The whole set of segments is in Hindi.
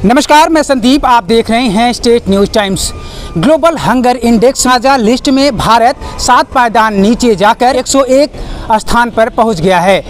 नमस्कार, मैं संदीप। आप देख रहे हैं state news times. Global hunger index साझा लिस्ट में भारत 7 पायदान नीचे जाकर 101 स्थान पर पहुंच गया है।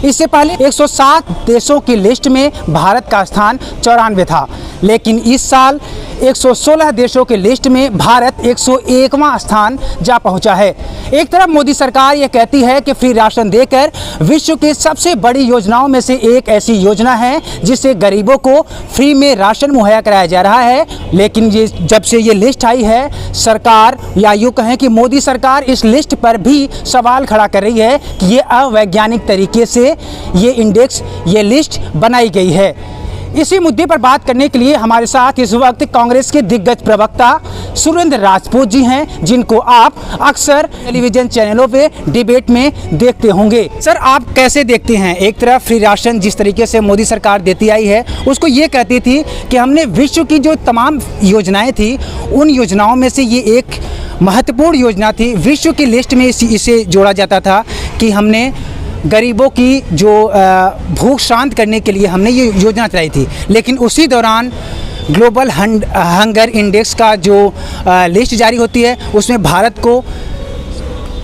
इससे पहले 107 देशों की लिस्ट में भारत का स्थान 94 था, लेकिन इस साल 116 देशों की लिस्ट में भारत 101वां स्थान जा पहुंचा है। एक तरफ मोदी सरकार ये कहती है कि फ्री राशन देकर विश्व की सबसे बड़ी योजनाओं में से एक ऐसी योजना है जिससे गरीबों को फ्री में राशन मुहैया कराया जा रहा है, लेकिन ये जब से ये लिस्ट आई है, सरकार या यूँ कहें कि मोदी सरकार इस लिस्ट पर भी सवाल खड़ा कर रही है कि ये अवैज्ञानिक तरीके से ये इंडेक्स, ये लिस्ट बनाई गई है। इसी मुद्दे पर बात करने के लिए हमारे साथ इस वक्त कांग्रेस के दिग्गज प्रवक्ता सुरेंद्र राजपूत जी हैं, जिनको आप अक्सर टेलीविजन चैनलों पे डिबेट में देखते होंगे। सर, आप कैसे देखते हैं? एक तरफ फ्री राशन जिस तरीके से मोदी सरकार देती आई है, उसको ये कहती थी कि हमने विश्व की जो तमाम योजनाएं थी उन योजनाओं में से ये एक महत्वपूर्ण योजना थी। विश्व की लिस्ट में इसे जोड़ा जाता था कि हमने गरीबों की जो भूख शांत करने के लिए हमने ये योजना चलाई थी, लेकिन उसी दौरान ग्लोबल हंगर इंडेक्स का जो लिस्ट जारी होती है उसमें भारत को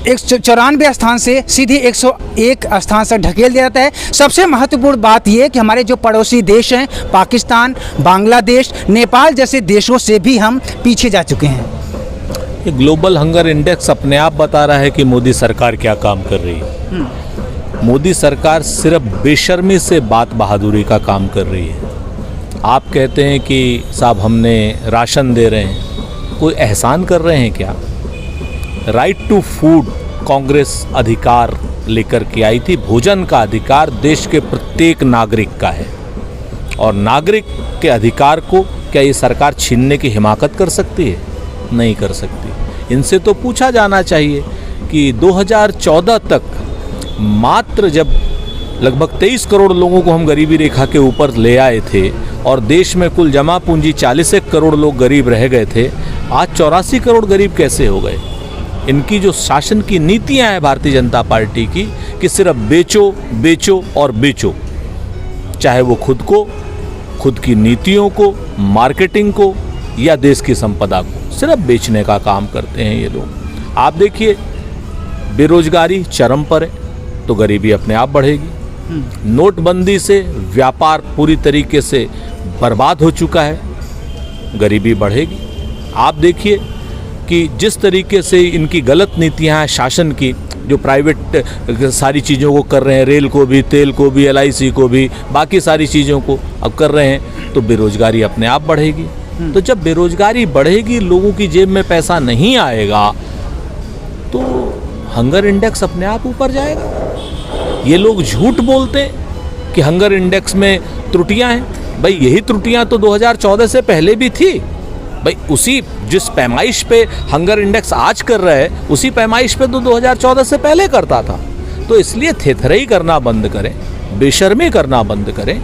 194 स्थान से सीधे 101 स्थान से ढकेल दिया जाता है। सबसे महत्वपूर्ण बात यह कि हमारे जो पड़ोसी देश हैं, पाकिस्तान, बांग्लादेश, नेपाल जैसे देशों से भी हम पीछे जा चुके हैं। ये ग्लोबल हंगर इंडेक्स अपने आप बता रहा है कि मोदी सरकार क्या काम कर रही है। मोदी सरकार सिर्फ बेशर्मी से बात बहादुरी का काम कर रही है। आप कहते हैं कि साहब हमने राशन दे रहे हैं, कोई एहसान कर रहे हैं क्या? राइट टू फूड कांग्रेस अधिकार लेकर के आई थी। भोजन का अधिकार देश के प्रत्येक नागरिक का है, और नागरिक के अधिकार को क्या ये सरकार छीनने की हिमाकत कर सकती है? नहीं कर सकती। इनसे तो पूछा जाना चाहिए कि 2014 तक मात्र जब लगभग 23 करोड़ लोगों को हम गरीबी रेखा के ऊपर ले आए थे और देश में कुल जमा पूंजी 40 करोड़ लोग गरीब रह गए थे, आज 84 करोड़ गरीब कैसे हो गए? इनकी जो शासन की नीतियां हैं भारतीय जनता पार्टी की कि सिर्फ बेचो बेचो और बेचो, चाहे वो खुद को, खुद की नीतियों को, मार्केटिंग को या देश की संपदा को, सिर्फ बेचने का काम करते हैं ये लोग। आप देखिए, बेरोजगारी चरम पर है तो गरीबी अपने आप बढ़ेगी। नोटबंदी से व्यापार पूरी तरीके से बर्बाद हो चुका है, गरीबी बढ़ेगी। आप देखिए कि जिस तरीके से इनकी गलत नीतियां हैं शासन की, जो प्राइवेट सारी चीज़ों को कर रहे हैं, रेल को भी, तेल को भी, LIC को भी, बाकी सारी चीज़ों को अब कर रहे हैं, तो बेरोजगारी अपने आप बढ़ेगी। तो जब बेरोजगारी बढ़ेगी, लोगों की जेब में पैसा नहीं आएगा, तो हंगर इंडेक्स अपने आप ऊपर जाएगा। ये लोग झूठ बोलते हैं कि हंगर इंडेक्स में त्रुटियां हैं। भाई यही त्रुटियां तो 2014 से पहले भी थी। भाई उसी जिस पैमाइश पे हंगर इंडेक्स आज कर रहा है, उसी पैमाइश पे तो 2014 से पहले करता था। तो इसलिए थेथराई करना बंद करें, बेशर्मी करना बंद करें,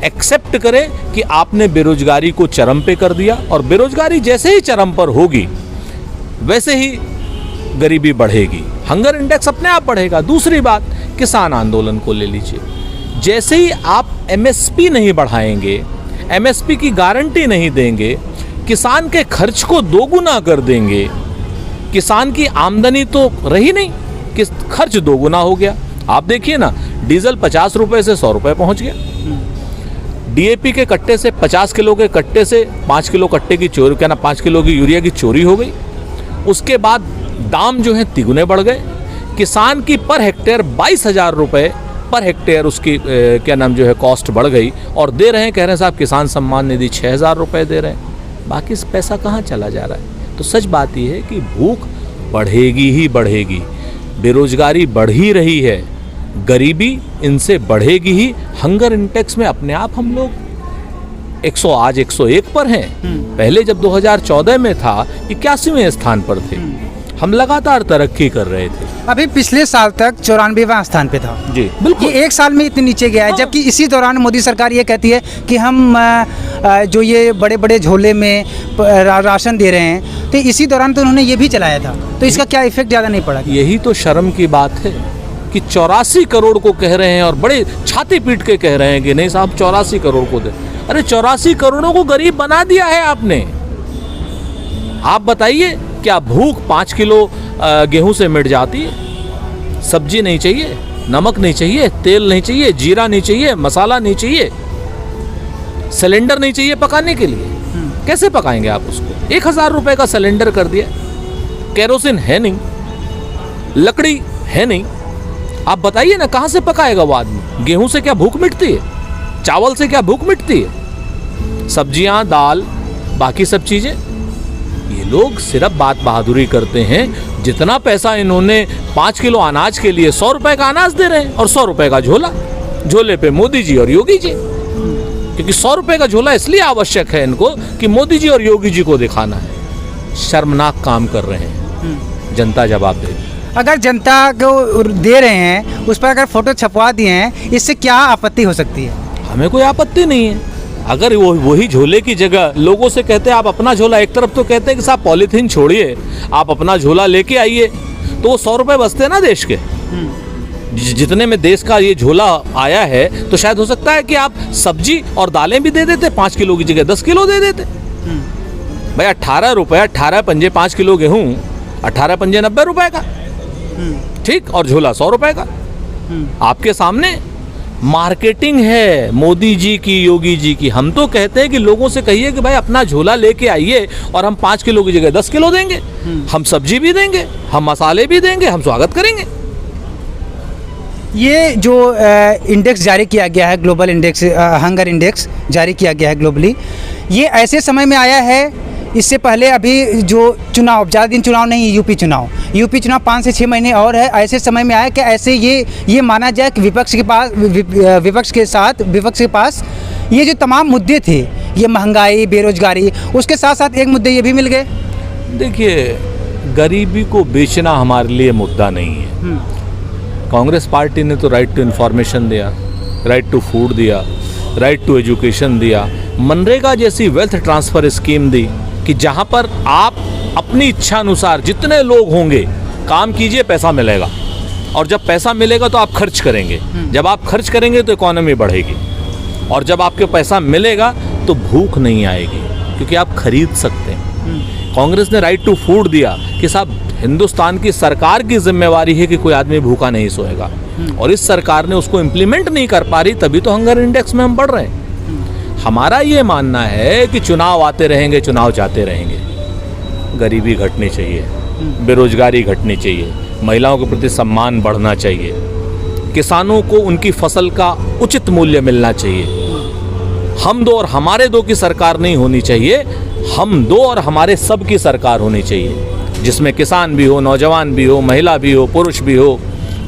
एक्सेप्ट करें कि आपने बेरोजगारी को चरम पे कर दिया, और बेरोजगारी जैसे ही चरम पर होगी वैसे ही गरीबी बढ़ेगी, हंगर इंडेक्स अपने आप बढ़ेगा। दूसरी बात, किसान आंदोलन को ले लीजिए। जैसे ही आप MSP नहीं बढ़ाएंगे, MSP की गारंटी नहीं देंगे, किसान के खर्च को दोगुना कर देंगे, किसान की आमदनी तो रही नहीं कि खर्च दोगुना हो गया। आप देखिए ना, डीजल 50 रुपए से 100 रुपए पहुंच गया। DAP के कट्टे से, 50 किलो के कट्टे से 5 किलो कट्टे की चोरी, क्या ना 5 किलो की यूरिया की चोरी हो गई। उसके बाद दाम जो है तिगुने बढ़ गए। किसान की पर हेक्टेयर 22,000 रुपये पर हेक्टेयर उसकी क्या नाम जो है कॉस्ट बढ़ गई, और दे रहे हैं, कह रहे हैं साहब किसान सम्मान निधि 6,000 रुपये दे रहे हैं। बाकी पैसा कहाँ चला जा रहा है? तो सच बात यह है कि भूख बढ़ेगी ही बढ़ेगी, बेरोजगारी बढ़ ही रही है, गरीबी इनसे बढ़ेगी ही। हंगर इंडेक्स में अपने आप हम लोग आज 101 पर हैं। पहले जब 2014 में था 81वें स्थान पर थे। हम लगातार तरक्की कर रहे थे। अभी पिछले साल तक 94वां स्थान पे था जी, बिल्कुल। ये एक साल में इतने नीचे गया है। जबकि इसी दौरान मोदी सरकार ये कहती है कि हम जो ये बड़े बड़े झोले में राशन दे रहे हैं, तो इसी दौरान तो उन्होंने ये भी चलाया था। तो इसका क्या इफेक्ट ज़्यादा नहीं पड़ा? यही तो शर्म की बात है कि 84 करोड़ को कह रहे हैं और बड़े छाती पीट के कह रहे हैं कि नहीं साहब 84 करोड़ को दे। अरे 84 करोड़ों को गरीब बना दिया है आपने। आप बताइए क्या भूख 5 किलो गेहूं से मिट जाती है? सब्जी नहीं चाहिए, नमक नहीं चाहिए, तेल नहीं चाहिए, जीरा नहीं चाहिए, मसाला नहीं चाहिए, सिलेंडर नहीं चाहिए पकाने के लिए, कैसे पकाएंगे आप उसको? 1000 रुपए का सिलेंडर कर दिया, केरोसिन है नहीं, लकड़ी है नहीं, आप बताइए ना कहां से पकाएगा वो आदमी? गेहूं से क्या भूख मिटती है? चावल से क्या भूख मिटती है? सब्जियां, दाल, बाकी सब चीजें। ये लोग सिर्फ बात बहादुरी करते हैं। जितना पैसा इन्होंने 5 किलो अनाज के लिए 100 रुपए का अनाज दे रहे हैं और 100 रुपए का झोला, झोले पे मोदी जी और योगी जी, क्योंकि 100 रुपए का झोला इसलिए आवश्यक है इनको कि मोदी जी और योगी जी को दिखाना है। शर्मनाक काम कर रहे हैं। जनता जवाब देगी। अगर जनता को दे रहे हैं उस पर अगर फोटो छपवा दिए हैं, इससे क्या आपत्ति हो सकती है? हमें कोई आपत्ति नहीं है। अगर वही झोले की जगह लोगों से कहते हैं आप अपना झोला, एक तरफ तो कहते हैं कि साहब पॉलीथीन छोड़िए, आप अपना झोला लेके आइए, तो वो 100 रुपए बचते हैं ना देश के। जितने में देश का ये झोला आया है, तो शायद हो सकता है कि आप सब्जी और दालें भी दे देते, 5 किलो की जगह 10 किलो दे देते। भाई 18 रुपए, 18 पंजे 5 किलो गेहूं, 18 पंजे 90 रुपए का, ठीक, और झोला 100 रुपए का। आपके सामने मार्केटिंग है मोदी जी की, योगी जी की। हम तो कहते हैं कि लोगों से कहिए कि भाई अपना झोला लेके आइए और हम 5 किलो की जगह 10 किलो देंगे, हम सब्जी भी देंगे, हम मसाले भी देंगे, हम स्वागत करेंगे। ये जो इंडेक्स जारी किया गया है, ग्लोबल इंडेक्स, हंगर इंडेक्स जारी किया गया है ग्लोबली, ये ऐसे समय में आया है। इससे पहले अभी जो चुनाव, ज़्यादा दिन चुनाव नहीं, यूपी चुनाव 5 से 6 महीने और है। ऐसे समय में आया कि ऐसे ये माना जाए कि विपक्ष के पास ये जो तमाम मुद्दे थे, ये महंगाई, बेरोजगारी, उसके साथ साथ एक मुद्दे ये भी मिल गए। देखिए, गरीबी को बेचना हमारे लिए मुद्दा नहीं है। कांग्रेस पार्टी ने तो राइट टू इन्फॉर्मेशन दिया, राइट टू फूड दिया, राइट टू एजुकेशन दिया, मनरेगा जैसी वेल्थ ट्रांसफ़र स्कीम दी कि जहां पर आप अपनी इच्छा अनुसार जितने लोग होंगे काम कीजिए, पैसा मिलेगा, और जब पैसा मिलेगा तो आप खर्च करेंगे, जब आप खर्च करेंगे तो इकोनॉमी बढ़ेगी, और जब आपके पैसा मिलेगा तो भूख नहीं आएगी क्योंकि आप खरीद सकते हैं। कांग्रेस ने राइट टू फूड दिया कि साहब हिंदुस्तान की सरकार की जिम्मेवारी है कि कोई आदमी भूखा नहीं सोएगा, और इस सरकार ने उसको इम्प्लीमेंट नहीं कर पा रही, तभी तो हंगर इंडेक्स में हम बढ़ रहे हैं। हमारा ये मानना है कि चुनाव आते रहेंगे, चुनाव जाते रहेंगे, गरीबी घटनी चाहिए, बेरोजगारी घटनी चाहिए, महिलाओं के प्रति सम्मान बढ़ना चाहिए, किसानों को उनकी फसल का उचित मूल्य मिलना चाहिए। हम दो और हमारे दो की सरकार नहीं होनी चाहिए, हम दो और हमारे सब की सरकार होनी चाहिए, जिसमें किसान भी हो, नौजवान भी हो, महिला भी हो, पुरुष भी हो,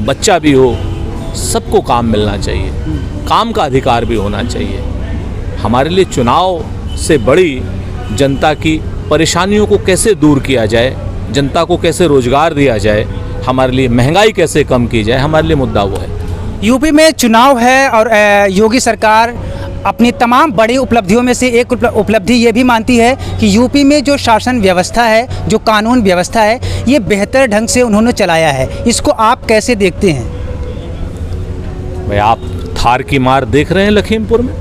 बच्चा भी हो, सबको काम मिलना चाहिए, काम का अधिकार भी होना चाहिए। हमारे लिए चुनाव से बड़ी जनता की परेशानियों को कैसे दूर किया जाए, जनता को कैसे रोजगार दिया जाए, हमारे लिए महंगाई कैसे कम की जाए, हमारे लिए मुद्दा वो है। यूपी में चुनाव है और योगी सरकार अपनी तमाम बड़ी उपलब्धियों में से एक उपलब्धि ये भी मानती है कि यूपी में जो शासन व्यवस्था है, जो कानून व्यवस्था है, ये बेहतर ढंग से उन्होंने चलाया है। इसको आप कैसे देखते हैं? भाई आप थार की मार देख रहे हैं लखीमपुर में,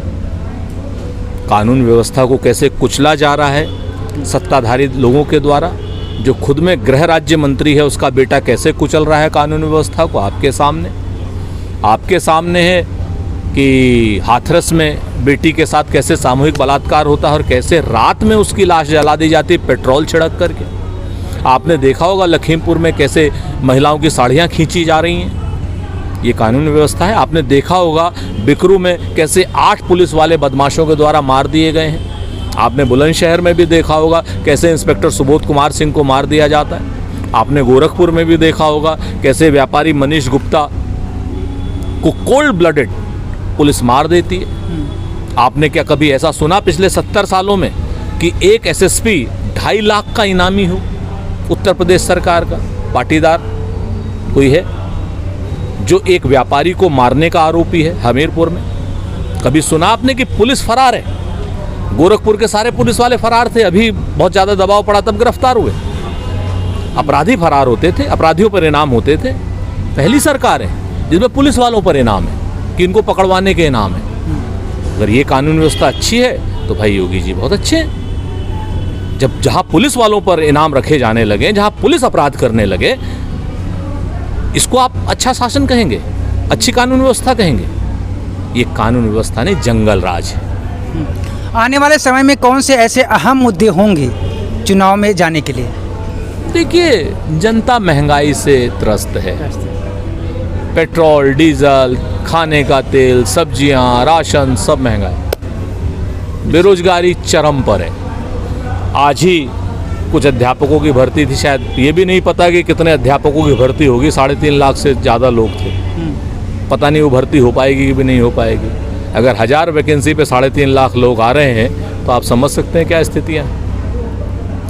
कानून व्यवस्था को कैसे कुचला जा रहा है सत्ताधारी लोगों के द्वारा। जो खुद में गृह राज्य मंत्री है उसका बेटा कैसे कुचल रहा है कानून व्यवस्था को, आपके सामने है कि हाथरस में बेटी के साथ कैसे सामूहिक बलात्कार होता है और कैसे रात में उसकी लाश जला दी जाती है पेट्रोल छिड़क करके। आपने देखा होगा लखीमपुर में कैसे महिलाओं की साड़ियाँ खींची जा रही हैं, ये कानून व्यवस्था है। आपने देखा होगा बिकरू में कैसे 8 पुलिस वाले बदमाशों के द्वारा मार दिए गए हैं। आपने बुलंदशहर में भी देखा होगा कैसे इंस्पेक्टर सुबोध कुमार सिंह को मार दिया जाता है। आपने गोरखपुर में भी देखा होगा कैसे व्यापारी मनीष गुप्ता को कोल्ड ब्लडेड पुलिस मार देती है। आपने क्या कभी ऐसा सुना पिछले 70 सालों में कि एक एसएसपी 2.5 लाख का इनामी हो? उत्तर प्रदेश सरकार का पाटीदार कोई है जो एक व्यापारी को मारने का आरोपी है हमीरपुर में? कभी सुना आपने कि पुलिस फरार है? गोरखपुर के सारे पुलिस वाले फरार थे, अभी बहुत ज़्यादा दबाव पड़ा तब गिरफ्तार हुए। अपराधी फरार होते थे, अपराधियों पर इनाम होते थे। पहली सरकार है जिसमें पुलिस वालों पर इनाम है कि इनको पकड़वाने के इनाम है। अगर ये कानून व्यवस्था अच्छी है तो भाई योगी जी बहुत अच्छे हैं। जब जहां पुलिस वालों पर इनाम रखे जाने लगे, जहां पुलिस अपराध करने लगे, इसको आप अच्छा शासन कहेंगे, अच्छी कानून व्यवस्था कहेंगे? ये कानून व्यवस्था नहीं, जंगल राज है। आने वाले समय में कौन से ऐसे अहम मुद्दे होंगे चुनाव में जाने के लिए? देखिए, जनता महंगाई से त्रस्त है। पेट्रोल, डीजल, खाने का तेल, सब्जियां, राशन सब महंगा है। बेरोजगारी चरम पर है। आज ही कुछ अध्यापकों की भर्ती थी, शायद ये भी नहीं पता कि कितने अध्यापकों की भर्ती होगी। 3.5 लाख से ज़्यादा लोग थे। पता नहीं वो भर्ती हो पाएगी कि नहीं हो पाएगी। अगर 1000 वैकेंसी पे 3.5 लाख लोग आ रहे हैं तो आप समझ सकते हैं क्या स्थितियाँ।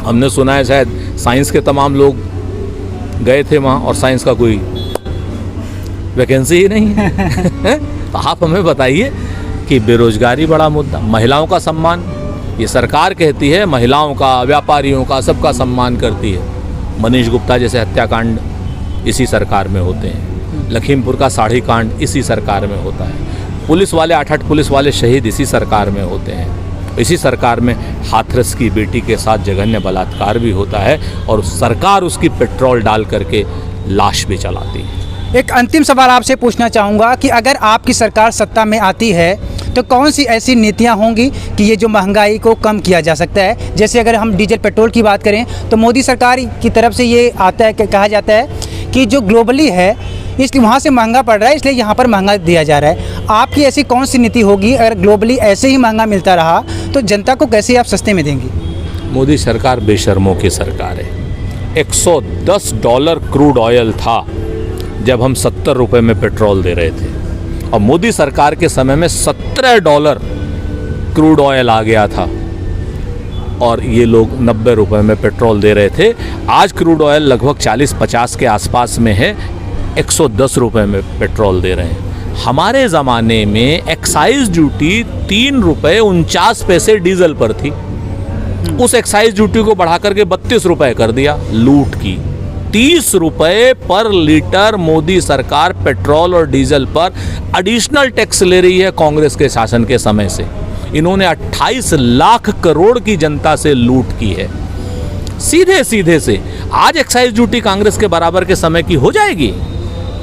हमने सुना है शायद साइंस के तमाम लोग गए थे वहाँ और साइंस का कोई वैकेंसी ही नहीं है। तो आप हमें बताइए कि बेरोजगारी बड़ा मुद्दा, महिलाओं का सम्मान, ये सरकार कहती है महिलाओं का, व्यापारियों का, सबका सम्मान करती है। मनीष गुप्ता जैसे हत्याकांड इसी सरकार में होते हैं। लखीमपुर का साड़ी कांड इसी सरकार में होता है। पुलिस वाले 8 पुलिस वाले शहीद इसी सरकार में होते हैं। इसी सरकार में हाथरस की बेटी के साथ जघन्य बलात्कार भी होता है और सरकार उसकी पेट्रोल डाल करके लाश भी चलाती है। एक अंतिम सवाल आपसे पूछना चाहूँगा कि अगर आपकी सरकार सत्ता में आती है तो कौन सी ऐसी नीतियाँ होंगी कि ये जो महंगाई को कम किया जा सकता है? जैसे अगर हम डीजल पेट्रोल की बात करें तो मोदी सरकार की तरफ से ये आता है कि कहा जाता है कि जो ग्लोबली है इसलिए वहाँ से महंगा पड़ रहा है, इसलिए यहाँ पर महंगा दिया जा रहा है। आपकी ऐसी कौन सी नीति होगी? अगर ग्लोबली ऐसे ही महंगा मिलता रहा तो जनता को कैसे आप सस्ते में देंगी? मोदी सरकार बेशर्मों की सरकार है। $110 क्रूड ऑयल था जब हम 70 रुपये में पेट्रोल दे रहे थे, और मोदी सरकार के समय में $17 क्रूड ऑयल आ गया था और ये लोग 90 रुपये में पेट्रोल दे रहे थे। आज क्रूड ऑयल लगभग 40-50 के आसपास में है, 110 रुपये में पेट्रोल दे रहे हैं। हमारे ज़माने में एक्साइज ड्यूटी 3 रुपये 49 पैसे डीजल पर थी। उस एक्साइज ड्यूटी को बढ़ा करके 32 रुपये कर दिया, लूट की। 30 रुपये पर लीटर मोदी सरकार पेट्रोल और डीजल पर एडिशनल टैक्स ले रही है कांग्रेस के शासन के समय से। इन्होंने 28 लाख करोड़ की जनता से लूट की है सीधे सीधे से। आज एक्साइज ड्यूटी कांग्रेस के बराबर के समय की हो जाएगी,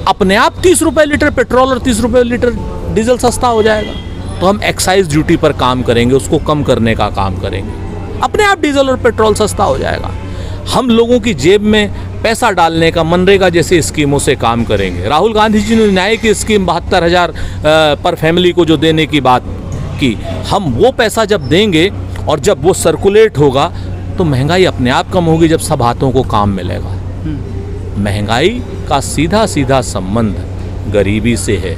अपने आप 30 रुपये लीटर पेट्रोल और 30 रुपये लीटर डीजल सस्ता हो जाएगा। तो हम एक्साइज ड्यूटी पर काम करेंगे, उसको कम करने का काम करेंगे, अपने आप डीजल और पेट्रोल सस्ता हो जाएगा। हम लोगों की जेब में पैसा डालने का मनरेगा जैसी स्कीमों से काम करेंगे। राहुल गांधी जी ने न्याय की स्कीम 72,000 पर फैमिली को जो देने की बात की, हम वो पैसा जब देंगे और जब वो सर्कुलेट होगा तो महंगाई अपने आप कम होगी, जब सब हाथों को काम मिलेगा। महंगाई का सीधा सीधा संबंध गरीबी से है।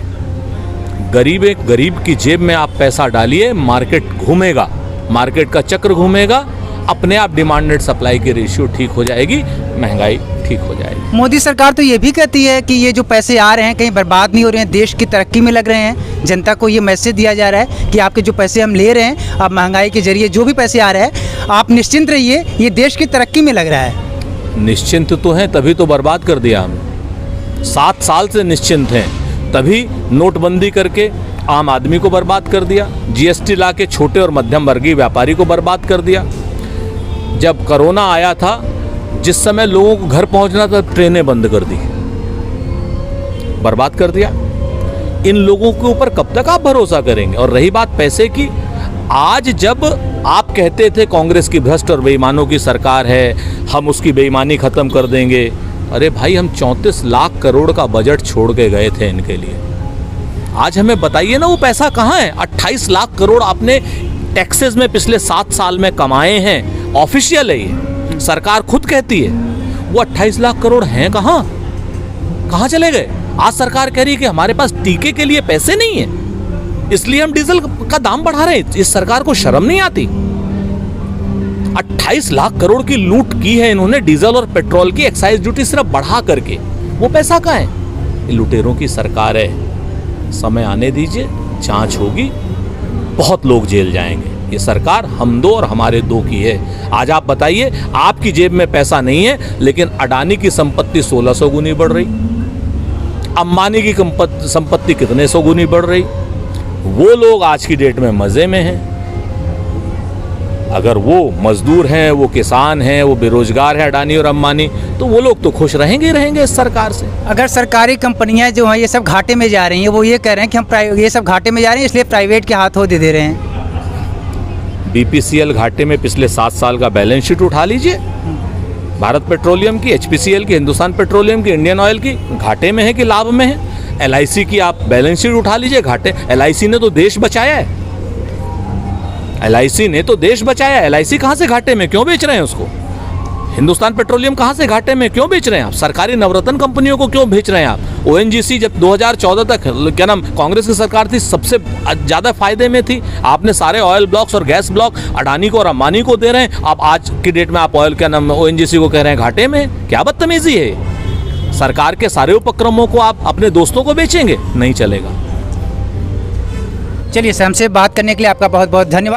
गरीब की जेब में आप पैसा डालिए, मार्केट घूमेगा, मार्केट का चक्र घूमेगा, अपने आप डिमांड एंड सप्लाई की रेशियो ठीक हो जाएगी, महंगाई ठीक हो जाएगी। मोदी सरकार तो ये भी कहती है कि ये जो पैसे आ रहे हैं कहीं बर्बाद नहीं हो रहे हैं, देश की तरक्की में लग रहे हैं। जनता को ये मैसेज दिया जा रहा है कि आपके जो पैसे हम ले रहे हैं, अब महंगाई के जरिए जो भी पैसे आ रहे हैं आप निश्चिंत रहिए, ये देश की तरक्की में लग रहा है। निश्चिंत तो हैं, तभी तो बर्बाद कर दिया हमने। 7 साल से निश्चिंत हैं, तभी नोटबंदी करके आम आदमी को बर्बाद कर दिया, जीएसटी ला के छोटे और मध्यम वर्गीय व्यापारी को बर्बाद कर दिया। जब कोरोना आया था, जिस समय लोगों को घर पहुंचना था, ट्रेनें बंद कर दी, बर्बाद कर दिया। इन लोगों के ऊपर कब तक आप भरोसा करेंगे? और रही बात पैसे की, आज जब आप कहते थे कांग्रेस की भ्रष्ट और बेईमानों की सरकार है, हम उसकी बेईमानी खत्म कर देंगे, अरे भाई हम 34 लाख करोड़ का बजट छोड़ के गए थे इनके लिए। आज हमें बताइए ना वो पैसा कहाँ है? 28 लाख करोड़ आपने टैक्सेस में पिछले 7 साल में कमाए हैं, ऑफिशियल है ये, सरकार खुद कहती है। वो 28 लाख करोड़ हैं कहाँ चले गए? आज सरकार कह रही है कि हमारे पास टीके के लिए पैसे नहीं है, इसलिए हम डीजल का दाम बढ़ा रहे हैं। इस सरकार को शर्म नहीं आती? 28 लाख करोड़ की लूट की है इन्होंने डीजल और पेट्रोल की एक्साइज ड्यूटी सिर्फ बढ़ा करके। वो पैसा कहाँ है? ये लुटेरों की सरकार है। समय आने दीजिए, जांच होगी, बहुत लोग जेल जाएंगे। ये सरकार हम दो और हमारे दो की है। आज आप बताइए, आपकी जेब में पैसा नहीं है लेकिन अडानी की संपत्ति 1600 गुनी बढ़ रही, अंबानी की संपत्ति कितने सौ गुनी बढ़ रही। वो लोग आज की डेट में मजे में हैं। अगर वो मजदूर हैं, वो किसान हैं, वो बेरोजगार हैं, अडानी और अंबानी, तो वो लोग तो खुश रहेंगे ही रहेंगे इस सरकार से। अगर सरकारी कंपनियां जो हैं ये सब घाटे में जा रही हैं, वो ये कह रहे हैं कि हम ये सब घाटे में जा रहे हैं इसलिए प्राइवेट के हाथों दे रहे हैं। बीपीसीएल घाटे में पिछले 7 साल का बैलेंस शीट उठा लीजिए। भारत पेट्रोलियम की, एचपीसीएल की, हिंदुस्तान पेट्रोलियम की, इंडियन ऑयल की घाटे में है कि लाभ में है। एलआईसी की आप बैलेंस शीट उठा लीजिए, घाटे। एलआईसी ने तो देश बचाया है। एलआईसी ने तो देश बचाया है। एलआईसी कहां से घाटे में, क्यों बेच रहे हैं उसको? हिंदुस्तान पेट्रोलियम कहां से घाटे में, क्यों बेच रहे हैं आप? सरकारी नवरत्न कंपनियों को क्यों बेच रहे हैं आप? ओएनजीसी जब 2014 तक क्या नाम कांग्रेस की सरकार थी, सबसे ज्यादा फायदे में थी। आपने सारे ऑयल ब्लॉक्स और गैस ब्लॉक अडानी को और अंबानी को दे रहे हैं। आप आज की डेट में आप ऑयल क्या नाम ओएनजीसी को कह रहे हैं घाटे में। क्या बदतमीजी है। सरकार के सारे उपक्रमों को आप अपने दोस्तों को बेचेंगे, नहीं चलेगा। चलिए, हमसे बात करने के लिए आपका बहुत बहुत धन्यवाद।